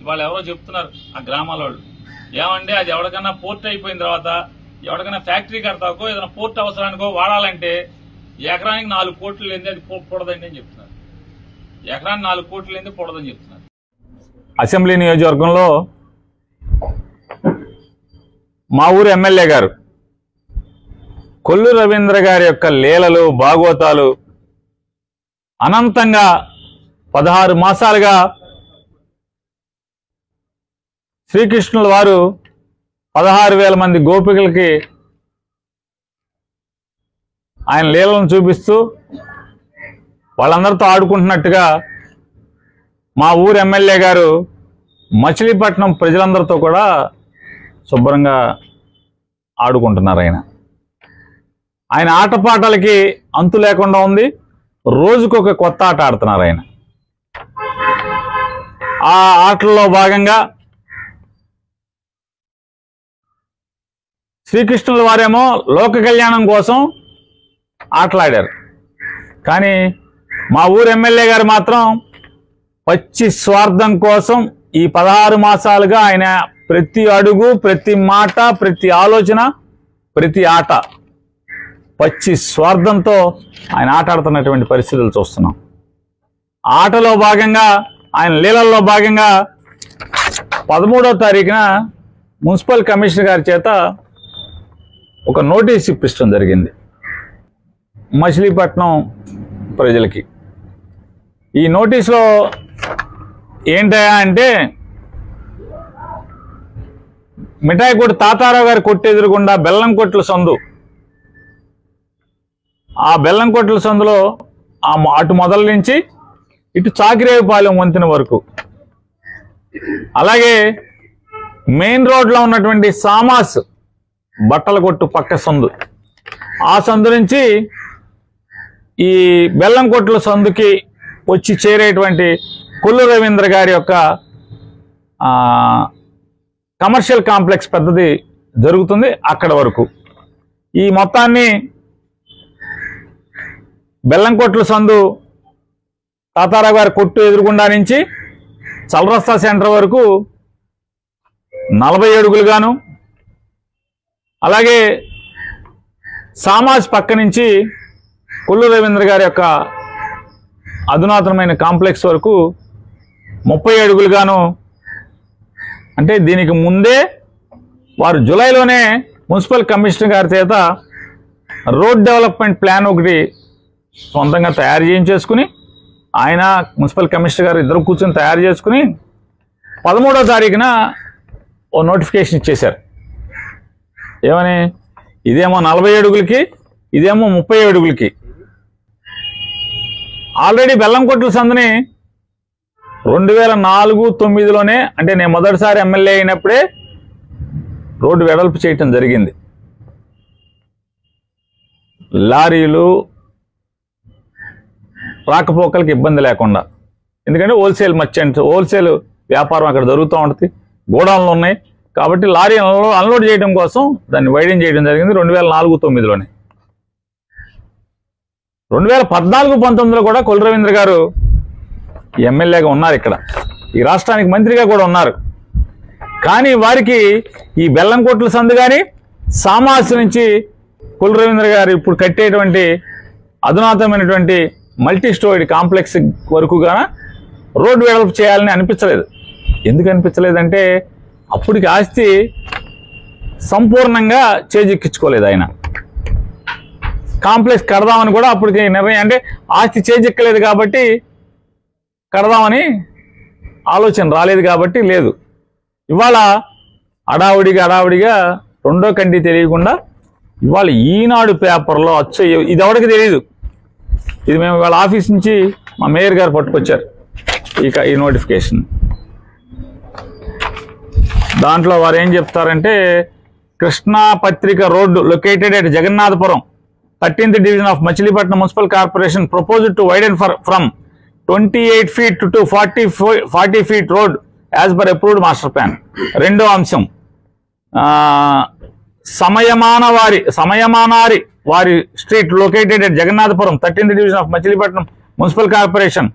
వాళ్ళు ఎవరో చెప్తున్నారు ఆ గ్రామాల వాళ్ళు, ఏమంటే అది ఎవరికన్నా పోర్ట్ అయిపోయిన తర్వాత ఎవరికైనా ఫ్యాక్టరీ కడతాకో ఏదైనా పోర్ట్ అవసరానికో వాడాలంటే ఎకరానికి 4 కోట్లు లేని అది పొడదండి అని చెప్తున్నారు. ఎకరానికి 4 కోట్లు లేని పొడదని చెప్తున్నారు. అసెంబ్లీ నియోజకవర్గంలో మా ఊరు ఎమ్మెల్యే గారు కొల్లు రవీంద్ర గారి యొక్క లీలలు భాగవతాలు అనంతంగా 16 మాసాలుగా శ్రీకృష్ణుల వారు 16,000 మంది గోపికలకి ఆయన లీలను చూపిస్తూ వాళ్ళందరితో ఆడుకుంటున్నట్టుగా మా ఊరు ఎమ్మెల్యే గారు మచిలీపట్నం ప్రజలందరితో కూడా శుభ్రంగా ఆడుకుంటున్నారు. ఆయన ఆటపాటలకి అంతు లేకుండా ఉంది. రోజుకొక కొత్త ఆట ఆడుతున్నారు ఆయన. ఆ ఆటల్లో భాగంగా శ్రీకృష్ణుల వారేమో లోక కళ్యాణం కోసం ఆటలాడారు. కానీ మా ఊరు ఎమ్మెల్యే గారు మాత్రం పచ్చి స్వార్థం కోసం ఈ 16 మాసాలుగా ఆయన ప్రతి అడుగు, ప్రతి మాట, ప్రతి ఆలోచన, ప్రతి ఆట పచ్చి స్వార్థంతో ఆయన ఆట ఆడుతున్నటువంటి పరిస్థితులు చూస్తున్నాం. ఆటలో భాగంగా ఆయన లీలల్లో భాగంగా 13వ తారీఖున మున్సిపల్ కమిషనర్ గారి చేత ఒక నోటీస్ ఇప్పించడం జరిగింది మచిలీపట్నం ప్రజలకి. ఈ నోటీసులో ఏంటయా అంటే, మిఠాయికోటి తాతారావు గారి కొట్టు ఎదురుగుండా బెల్లం కొట్ల సందు, ఆ బెల్లం కొట్ల సందులో అటు మొదల నుంచి ఇటు చాకిరేవుపాలెం వంతెన వరకు, అలాగే మెయిన్ రోడ్లో ఉన్నటువంటి సామాస్ బట్టల కొట్టు పక్క సందు, ఆ సందు నుంచి ఈ బెల్లం కొట్ల సందుకి వచ్చి చేరేటువంటి కొల్లు రవీంద్ర గారి యొక్క కమర్షియల్ కాంప్లెక్స్ పెద్దది జరుగుతుంది అక్కడ వరకు. ఈ మొత్తాన్ని బెల్లంకొట్ల సందు తాతారావు గారి కొట్టు ఎదురుగుండా నుంచి చలరస్తా సెంటర్ వరకు 40 అడుగులుగాను, అలాగే సామాజ్ పక్క నుంచి కొల్లు రవీంద్ర గారి యొక్క అధునాతనమైన కాంప్లెక్స్ వరకు 30 అడుగులుగాను, అంటే దీనికి ముందే వారు జూలైలోనే మున్సిపల్ కమిషనర్ గారి చేత రోడ్ డెవలప్మెంట్ ప్లాన్ ఒకటి సొంతంగా తయారు చేయించేసుకుని, ఆయన మున్సిపల్ కమిషనర్ గారు ఇద్దరు కూర్చొని తయారు చేసుకుని 13వ తారీఖున ఓ నోటిఫికేషన్ ఇచ్చేశారు. ఏమని, ఇదేమో 40 అడుగులకి, ఇదేమో 30 అడుగులకి. ఆల్రెడీ బెల్లంకొట్ల సందుని 2004-09లోనే, అంటే నేను మొదటిసారి ఎమ్మెల్యే అయినప్పుడే రోడ్డు వెడల్పు చేయటం జరిగింది. లారీలు రాకపోకలకి ఇబ్బంది లేకుండా, ఎందుకంటే హోల్సేల్ మర్చెంట్స్, హోల్సేల్ వ్యాపారం అక్కడ జరుగుతూ ఉంటుంది, గోడౌన్లు ఉన్నాయి కాబట్టి లారీ అన్లోడ్ చేయడం కోసం దాన్ని వైడెన్ చేయడం జరిగింది 2004-09లోనే. 2014-19లో కూడా కొల్లు రవీంద్ర గారు ఎమ్మెల్యేగా ఉన్నారు, ఇక్కడ ఈ రాష్ట్రానికి మంత్రిగా కూడా ఉన్నారు. కానీ వారికి ఈ బెల్లంకొట్ల సందు కానీ సామాస్ నుంచి కొల్లు రవీంద్ర గారు ఇప్పుడు కట్టేటువంటి అధునాతనమైనటువంటి మల్టీ స్టోరీడ్ కాంప్లెక్స్ వరకు గాన రోడ్డు డెవలప్ చేయాలని అనిపించలేదు. ఎందుకు అనిపించలేదంటే, అప్పటికి ఆస్తి సంపూర్ణంగా చేజిక్కించుకోలేదు ఆయన. కాంప్లెక్స్ కడదామని కూడా అప్పటికి నిర్ణయం, అంటే ఆస్తి చేజిక్కలేదు కాబట్టి కడదామని ఆలోచన రాలేదు కాబట్టి లేదు. ఇవాళ అడావుడిగా రెండో కంటి తెలియకుండా ఇవాళ ఈనాడు పేపర్లో వచ్చే, ఇది ఎవరికి తెలియదు, ఇది మేము వాళ్ళ ఆఫీస్ నుంచి మా మేయర్ గారు పట్టుకొచ్చారు ఈ నోటిఫికేషన్. దాంట్లో వారు ఏం చెప్తారంటే, కృష్ణా పత్రిక road located at Jagannathapuram 13th Division of Machilipatnam Municipal Corporation proposed to widen from 28 feet to 40 feet road as per approved master plan. రెండో అంశం, సమయమానారి వారి street located at Jagannathapuram 13th Division of Machilipatnam Municipal Corporation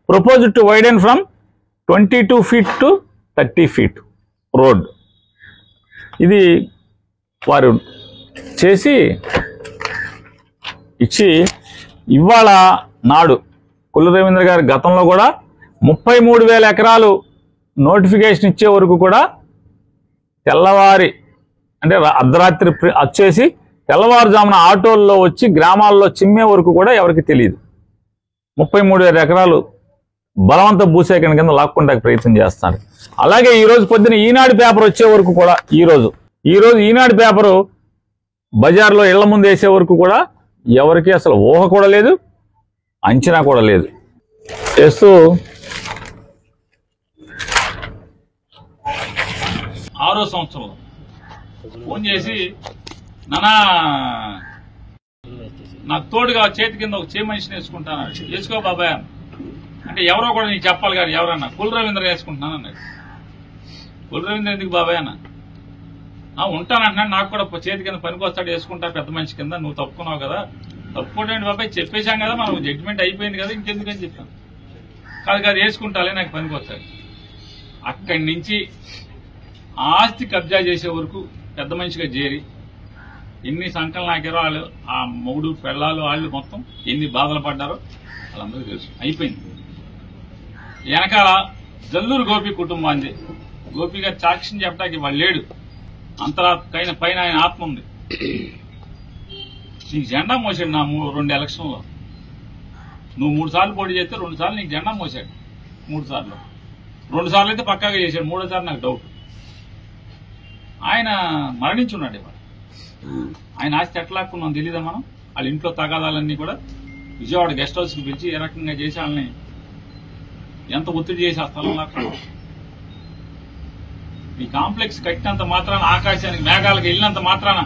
proposed to widen from 22 feet to 30 feet road. ఇది వారు చేసి ఇచ్చి ఇవాళ నాడు కొల్లు రవీంద్ర గారి గతంలో కూడా 33,000 ఎకరాలు నోటిఫికేషన్ ఇచ్చే వరకు కూడా తెల్లవారి అంటే అర్ధరాత్రి వచ్చేసి తెల్లవారుజామున ఆటోల్లో వచ్చి గ్రామాల్లో చిమ్మే వరకు కూడా ఎవరికి తెలియదు. 33,000 ఎకరాలు బలవంత భూసేకరణ కింద లాక్కుంటానికి ప్రయత్నం చేస్తున్నారు. అలాగే ఈరోజు పొద్దున ఈనాడు పేపర్ వచ్చే వరకు కూడా ఈరోజు ఈనాడు పేపరు బజార్లో ఇళ్ల ముందు వేసే వరకు కూడా ఎవరికి అసలు ఊహ కూడా లేదు, అంచనా కూడా లేదు. చేస్తూ 6వ సంవత్సరంలో ఫోన్ చేసి నానా నాకు తోడుగా చేతి కింద ఒక మనిషిని వేసుకుంటాను. వేసుకో బాబాయ్ అంటే ఎవరో కూడా నీకు చెప్పాలి కానీ ఎవరన్నా కొల్లు రవీంద్ర వేసుకుంటున్నాను అన్నాడు. కొల్లు రవీంద్ర ఎందుకు బాబాయ్ అన్న ఉంటానంటున్నాడు. నాకు కూడా చేతి కింద పనికొస్తాడు వేసుకుంటా పెద్ద మనిషి కింద, నువ్వు తప్పుకున్నావు కదా. తప్పుకోండి బాబాయ్ చెప్పేశాం కదా, మనం జడ్జిమెంట్ అయిపోయింది కదా, ఇంకెందుకని చెప్పాను. కాదు వేసుకుంటాలే నాకు పనికొస్తాడు. అక్కడి నుంచి ఆస్తి కబ్జా చేసే వరకు పెద్ద మనిషిగా చేరి ఎన్ని సంకలు నాకారో వాళ్ళు, ఆ మొగుడు పెళ్ళాలు వాళ్ళు మొత్తం ఎన్ని బాధలు పడ్డారో వాళ్ళందరికీ తెలుసు. అయిపోయింది. వెనకాల జల్లూరు గోపి కుటుంబాన్ని గోపి గారు సాక్ష్యం చెప్పడానికి వాళ్ళు లేడు. అంతరాత్మైన పైన ఆయన ఆత్మ ఉంది. నీకు జెండా మోసాడు నా 2 ఎలక్షన్లో. నువ్వు 3 సార్లు పోటీ చేస్తే 2 సార్లు నీకు జెండా మోసాడు. 3 సార్లు 2 సార్లు అయితే పక్కాగా చేశాడు. 3వ సారి నాకు డౌట్. ఆయన మరణించున్నాడు. ఇవాళ ఆయన ఆస్తి ఎట్లా లాక్కున్నాం తెలీదా మనం. వాళ్ళ ఇంట్లో తగాదాలన్నీ కూడా విజయవాడ గెస్ట్ హౌస్కి పిలిచి ఏ రకంగా చేసి వాళ్ళని ఎంత ఒత్తిడి చేసి ఆ స్థలం లాక్కున్నాం. ఈ కాంప్లెక్స్ కట్టినంత మాత్రాన, ఆకాశానికి మేఘాలకు వెళ్ళినంత మాత్రాన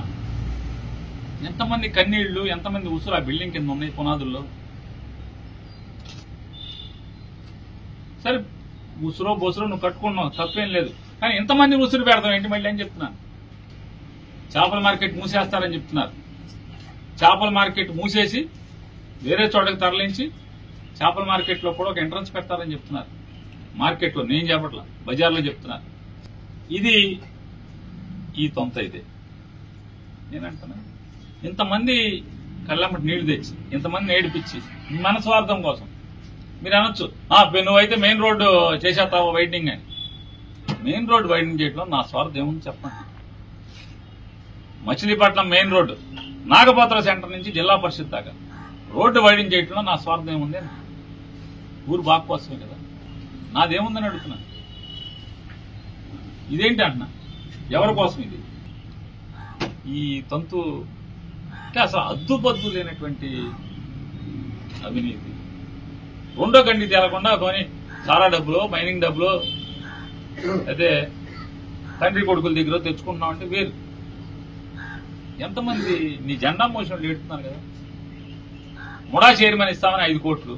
ఎంతమంది కన్నీళ్లు, ఎంతమంది ఉసురు ఆ బిల్డింగ్ కింద ఉన్నాయి పునాదుల్లో. సరే ఉసురో బొసురో నువ్వు కట్టుకున్నావు, తప్పేం లేదు. కానీ ఎంతమంది ఉసురు పెడతాం ఏంటి మళ్ళీ అని చెప్తున్నాను. చేపల మార్కెట్ మూసేస్తారని చెప్తున్నారు. చేపల మార్కెట్ మూసేసి వేరే చోటకి తరలించి చేపల మార్కెట్లో కూడా ఒక ఎంట్రన్స్ పెడతారని చెప్తున్నారు. మార్కెట్లో, నేను చెప్పట్లా, బజార్లో చెప్తున్నారు. ఇది ఈ తొంత అయితే నేనంటున్నా. ఇంతమంది కళ్ళమ్మటి నీళ్లు తెచ్చి, ఇంతమంది ఏడిపించి మన స్వార్థం కోసం మీరు అనొచ్చు, నువ్వైతే మెయిన్ రోడ్డు చేసేస్తావు వైడనింగ్ అని. మెయిన్ రోడ్డు వైడనింగ్ చేయడంలో నా స్వార్థం ఏముంది చెప్పండి. మచిలీపట్నం మెయిన్ రోడ్డు నాగపాత్ర సెంటర్ నుంచి జిల్లా పరిషత్ దాకా రోడ్డు వైడనింగ్ చేయడంలో నా స్వార్థం ఏముంది? ఊరు బాగు కోసమే కదా. నాదేముందని అడుగుతున్నా. ఇదేంటి అంటున్నా, ఎవరి కోసం ఇది? ఈ తంతు అంటే అసలు అద్దుపద్దు లేనటువంటి అవినీతి. రెండో గండి తేలకుండా కొని సారా డబ్బులు, మైనింగ్ డబ్బులు అయితే తండ్రి కొడుకుల దగ్గర తెచ్చుకుంటున్నామంటే వేరు. ఎంతమంది నీ జెండా మోషన్ ఏడుతున్నారు కదా. ముడా చైర్మన్ ఇస్తామని 5 కోట్లు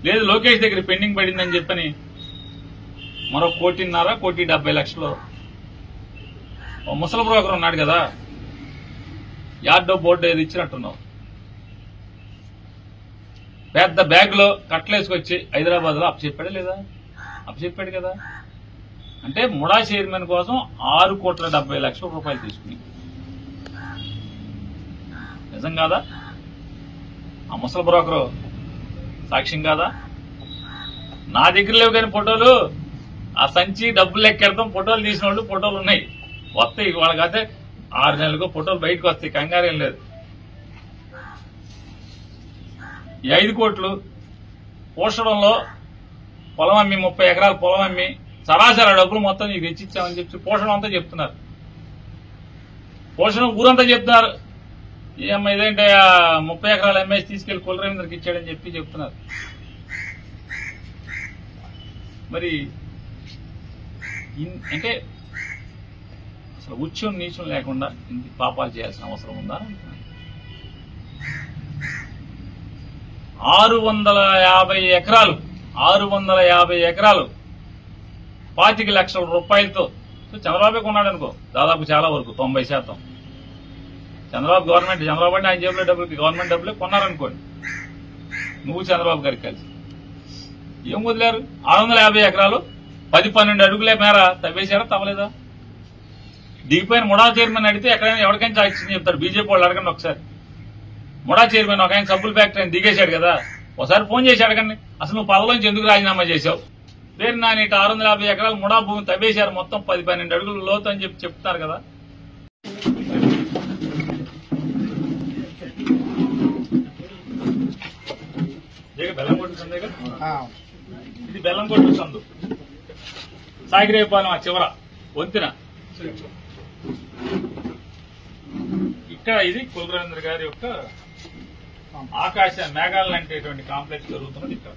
లేదు, లోకేష్ దగ్గర పెండింగ్ పడిందని చెప్పని మరో 1.5 కోటి 70 లక్షలు. ముసలి బ్రోకర్ ఉన్నాడు కదా, యార్డో బోర్డు ఏది ఇచ్చినట్టున్నావు. పెద్ద బ్యాగ్ లో కట్టలేసుకొచ్చి హైదరాబాద్ లో అప్పచెప్పాడా లేదా? అప్పచెప్పాడు కదా. అంటే ముడా చైర్మన్ కోసం 6,70 కోట్ల తీసుకుని, నిజం కాదా? ఆ ముసలి బ్రోకరు సాక్ష్యం కాదా? నా దగ్గర లేవు కానీ ఫోటోలు, ఆ సంచి డబ్బులు లెక్కెడతాం, ఫోటోలు తీసిన వాళ్ళు ఫోటోలు ఉన్నాయి, వస్తాయి. వాళ్ళకైతే 6 నెలలకు ఫోటోలు బయటకు వస్తాయి, కంగారేం లేదు. ఈ 5 కోట్లు పోషడంలో పొలం అమ్మి, 30 ఎకరాల పొలం అమ్మి సరాసరి డబ్బులు మొత్తం నీకు తెచ్చిచ్చామని చెప్పి పోషణం అంతా చెప్తున్నారు. పోషణం ఊరంతా చెప్తున్నారు. ఈ అమ్మాయి ఇదేంటే 30 ఎకరాల అమ్మేసి తీసుకెళ్లి కొల్లు రవీంద్రకి ఇచ్చాడని చెప్పి చెప్తున్నారు. మరి అంటే అసలు ఉచ్యం నీచం లేకుండా ఇంత పాపాలు చేయాల్సిన అవసరం ఉందా? 650 ఎకరాలు 25 లక్షల రూపాయలతో చంద్రబాబు కొన్నాడు అనుకో, దాదాపు చాలా వరకు 90%. చంద్రబాబు చంద్రబాబు అంటే ఆయన జేబులో డబ్బులకి గవర్నమెంట్ డబ్బులే కొన్నారనుకోండి. నువ్వు చంద్రబాబు గారికి కలిసి ఏం వదిలేరు? 650 ఎకరాలు 10-12 అడుగుల మేర తవ్వేశారా తవ్వలేదా? దిగిపోయిన ముడా చైర్మన్ అడిగితే ఎక్కడైనా ఎవరికైనా సాక్షి చెప్తారు. బీజేపీ వాళ్ళు అడగండి ఒకసారి. ముడా చైర్మన్ ఒక ఆయన సబ్బుల ఫ్యాక్టరీ దిగేశాడు కదా, ఒకసారి ఫోన్ చేసి అడగండి అసలు నువ్వు పదవిలోంచి ఎందుకు రాజీనామా చేశావు? పేరు నాని 650 ఎకరాలు ముడా భూమి తవ్వేశారు, మొత్తం 10-12 అడుగులు లోతు అని చెప్తున్నారు కదా. బెల్లంకొట్టు సందే కదా, ఇది బెల్లంకొట్టు సందు, సాగిరేపాలెం ఆ చివర వంతెన. ఇక్కడ ఇది కుల రవీంద్ర గారి యొక్క ఆకాశ మేఘాలు లాంటిటువంటి కాంప్లెక్స్ జరుగుతున్నది. ఇక్కడ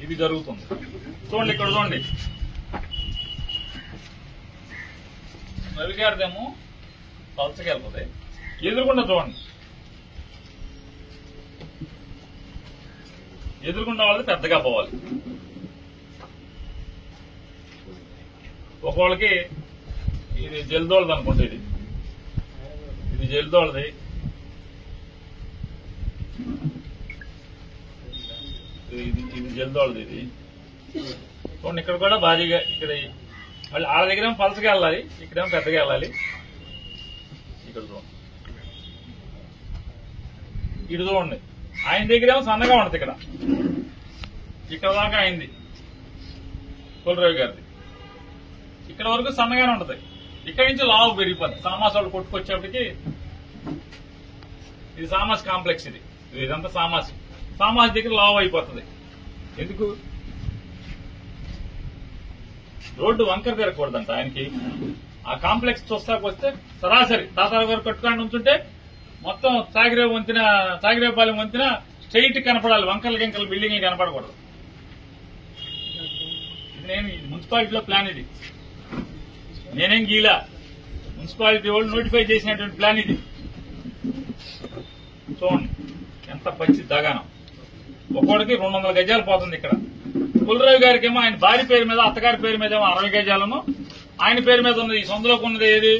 ఇది జరుగుతుంది. చూడండి ఇక్కడ చూడండి, రవి గారిదేమో పలసకెళ్తుంది, ఎదురుకుండా చూడండి, ఎదురుకుండా వాళ్ళది పెద్దగా పోవాలి. ఒకళ్ళకి ఇది జల్దోళది అనుకుంటే, ఇది జల్దోళది, ఇది జల్దోళది. ఇది చూడండి ఇక్కడ కూడా భారీగా, ఇక్కడ మళ్ళీ వాళ్ళ దగ్గర పలసగా వెళ్ళాలి, ఇక్కడేమో పెద్దగా వెళ్ళాలి. ఇక్కడ చూడండి, ఇటు చూడండి, ఆయన దగ్గరేమో సన్నగా ఉంటుంది. ఇక్కడ దాకా అయింది కులరవి గారిది, ఇక్కడ వరకు సన్నగానే ఉంటది. ఇక్కడి నుంచి లావు పెరిగిపోతుంది. సామాస్ వాళ్ళు కొట్టుకొచ్చేప్పటికి ఇది సామాస్ కాంప్లెక్స్, ఇదంతా సామాస్ దగ్గర లావు అయిపోతుంది. ఎందుకు? రోడ్డు వంకర తిరగకూడదంట ఆయనకి. ఆ కాంప్లెక్స్ చూస్తాకొస్తే సరాసరి తాతాల గారు కట్టుకొని ఉంచుంటే మొత్తం సాగిరేపాలెం వంతెన స్ట్రైట్ కనపడాలి, వంకల గింకల బిల్డింగ్లు కనపడకూడదు. ఇది మున్సిపాలిటీలో ప్లాన్, ఇది నేనేం గీలా, మున్సిపాలిటీ వాళ్ళు నోటిఫై చేసినటువంటి ప్లాన్ ఇది. చూడండి ఎంత పచ్చి దగానం. ఒక్కోడికి 200 గజాలు పోతుంది. ఇక్కడ కులరవి గారికి ఏమో ఆయన భార్య పేరు మీద, అత్తగారి పేరు మీద ఏమో 60 గజాలను, ఆయన పేరు మీద ఉన్నది. ఈ సొంతలోకి ఉన్నది ఏది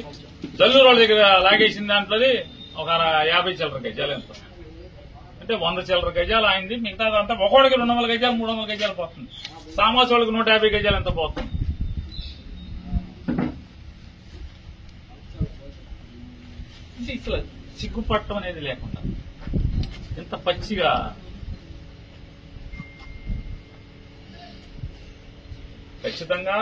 జల్లూరు వాళ్ళ దగ్గర లాగేసిన దాంట్లోది ఒక 50 చిల్లర గజాలు, ఎంత అంటే 100 చిల్లర గజాలు ఆయనది. మిగతా అంతా ఒకడికి 200 గజాలు 300 గజాలు పోతుంది. సామాస్ వాళ్ళకి 150 గజాలు ఎంత పోతుంది. ఇట్లా సిగ్గుపట్టం అనేది లేకుండా ఎంత పచ్చిగా ఖచ్చితంగా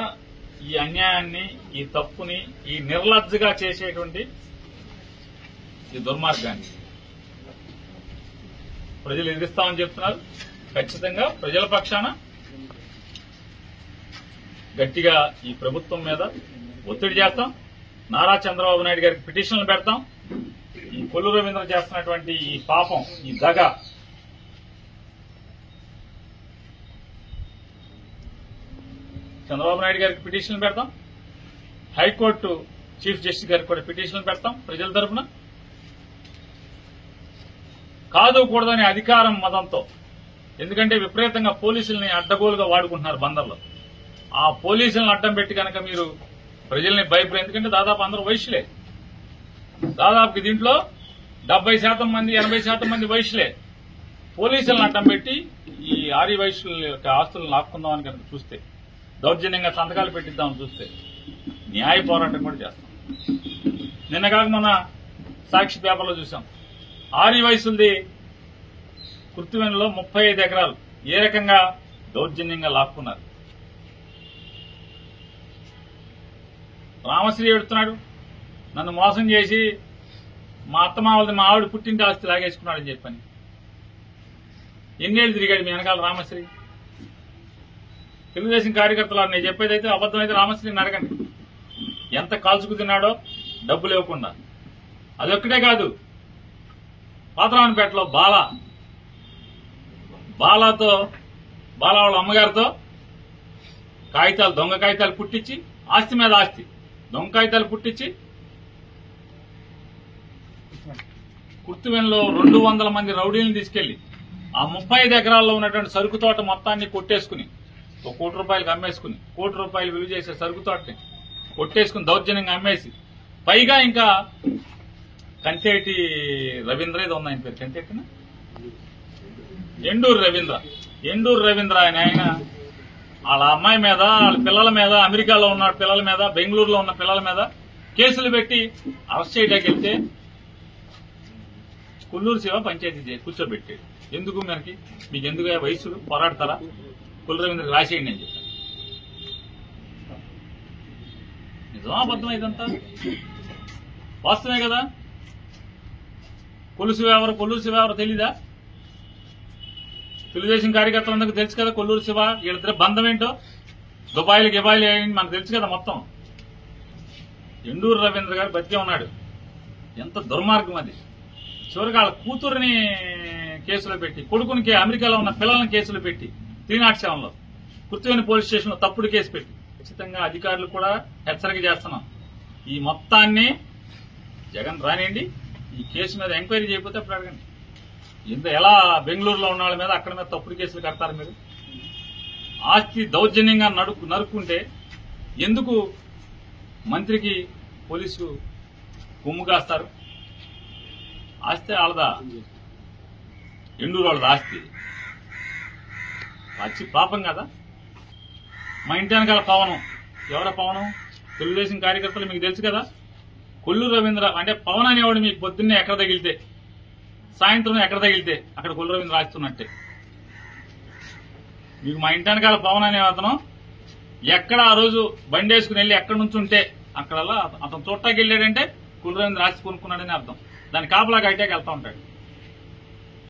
ఈ అన్యాయాన్ని, ఈ తప్పుని, ఈ నిర్లజ్జగా చేసేటువంటి ఈ దుర్మార్గాన్ని ప్రజలు ఎదిరిస్తామని చెప్తున్నారు. ఖచ్చితంగా ప్రజల పక్షాన గట్టిగా ఈ ప్రభుత్వం మీద ఒత్తిడి చేస్తాం. నారా చంద్రబాబు నాయుడు గారికి పిటిషన్లు పెడతాం. ఈ కొల్లు రవీంద్ర చేస్తున్నటువంటి ఈ పాపం, ఈ దగ చంద్రబాబు నాయుడు గారికి పిటిషన్లు పెడతాం. హైకోర్టు చీఫ్ జస్టిస్ గారికి కూడా పిటిషన్లు పెడతాం ప్రజల తరఫున. కాదు కూడదని అధికారం మదంతో, ఎందుకంటే విపరీతంగా పోలీసుల్ని అడ్డగోలుగా వాడుకుంటున్నారు బందర్లో. ఆ పోలీసులను అడ్డం పెట్టి కనుక మీరు ప్రజల్ని భయపడే, ఎందుకంటే దాదాపు అందరూ వైశ్యులే, దాదాపు దీంట్లో 70% మంది 80% మంది వైశ్యులే. పోలీసులను అడ్డం పెట్టి ఈ ఆర్య వైశ్యుల యొక్క ఆస్తులను లాక్కుందామని కనుక చూస్తే, దౌర్జన్యంగా సంతకాలు పెట్టిద్దామని చూస్తే న్యాయ పోరాటం కూడా చేస్తాం. నిన్న కాక మన సాక్షి పేపర్లో చూసాం, ఆర్య వైశ్యులది కృత్తివేణిలో 35 ఎకరాలు ఏ రకంగా దౌర్జన్యంగా లాక్కున్నారు. రామశ్రీ ఎడుతున్నాడు, నన్ను మోసం చేసి మా అత్తమావలది మా ఆవిడ పుట్టింటి ఆస్తి లాగేసుకున్నాడని చెప్పని. ఎన్నేళ్ళు తిరిగాడు మీ వెనకాల రామశ్రీ? తెలుగుదేశం కార్యకర్తలు నేను చెప్పేదైతే అబద్దమైతే రామశ్రీని అడగండి. ఎంత కాల్చుకు తిన్నాడో డబ్బులు ఇవ్వకుండా. అదొక్కటే కాదు, పాతరామన్పేటలో బాలా వాళ్ళ అమ్మగారితో కాగితాలు, దొంగ కాగితాలు పుట్టించి, ఆస్తి మీద ఆస్తి దొంగ కాగితాలు పుట్టించి కుర్తివెన్లో 200 మంది రౌడీలను తీసుకెళ్లి ఆ 35 ఎకరాల్లో ఉన్నటువంటి సరుకు తోట మొత్తాన్ని కొట్టేసుకుని ₹1 కోటి అమ్మేసుకుని, ₹1 కోటి విలువ చేసే సరుకు తోటని కొట్టేసుకుని దౌర్జన్యంగా అమ్మేసి, పైగా ఇంకా కంటేటి రవీంద్ర ఏదో ఉంది ఆయన పేరు, కంటేటినా ఎండూరు రవీంద్ర ఆయన వాళ్ళ అమ్మాయి మీద, వాళ్ళ పిల్లల మీద, అమెరికాలో ఉన్న పిల్లల మీద, బెంగళూరులో ఉన్న పిల్లల మీద కేసులు పెట్టి అరెస్ట్ చేయడానికి వెళ్తే కొల్లూరు శివ పంచాయతీ కూర్చోబెట్టాడు. ఎందుకు మనకి మీకు ఎందుకు వయసులు పోరాడతారా, కొల్లు రవీంద్రకి రాసేయండి అని చెప్పాను. నిజమా అబద్ధం ఇదంతా? వాస్తవమే కదా. కొల్లూరు శివ ఎవరో తెలీదా? తెలుగుదేశం కార్యకర్తలందరికీ తెలుసు కదా కొల్లూరు శివ, వీళ్ళిద్దరు బంధం ఏంటో, దుబాయిలు గిబాయిలు ఏంటి మనకు తెలుసు కదా మొత్తం. ఎండూరు రవీంద్ర గారు బతికే ఉన్నాడు. ఎంత దుర్మార్గం అది. చివరికి వాళ్ళ కూతురుని కేసులో పెట్టి, కొడుకునికి అమెరికాలో ఉన్న పిల్లల్ని కేసులు పెట్టి 307లో కుర్తివేని పోలీస్ స్టేషన్ లో తప్పుడు కేసు పెట్టి, ఖచ్చితంగా అధికారులు కూడా హెచ్చరిక చేస్తున్నాం. ఈ మొత్తాన్ని జగన్ రానియండి, ఈ కేసు మీద ఎంక్వైరీ చేయకపోతే అప్పుడు అడగండి. ఎలా బెంగళూరులో ఉన్న వాళ్ళ మీద అక్కడ మీద తప్పుడు కేసులు కడతారు మీరు? ఆస్తి దౌర్జన్యంగా నరుక్కుంటే ఎందుకు మంత్రికి పోలీసు కొమ్ము కాస్తారు? ఆస్తి వాళ్ళదా, ఎండూరు వాళ్ళది ఆస్తి. వచ్చి పాపం కదా. మా ఇంటి వెనకాల పవనం, ఎవడ పవనం? తెలుగుదేశం కార్యకర్తలు మీకు తెలుసు కదా. కొల్లూరు రవీంద్ర అంటే పవన్ అనేవాడు మీకు పొద్దున్నే ఎక్కడ తగిలితే, సాయంత్రం ఎక్కడ తగిలితే అక్కడ కొల్లు రవీంద్ర రాస్తున్నట్టే. మీకు మా ఇంటి వెనకాల పవన్ అనే అతను ఎక్కడ ఆ రోజు బండి వేసుకుని వెళ్ళి ఎక్కడి నుంచి ఉంటే అక్కడల్లా అతను చూడటానికి వెళ్ళాడంటే కొల్లు రవీంద్ర రాసి కొనుక్కున్నాడని అర్థం. దాని కాపలా కట్టాక వెళ్తా ఉంటాడు.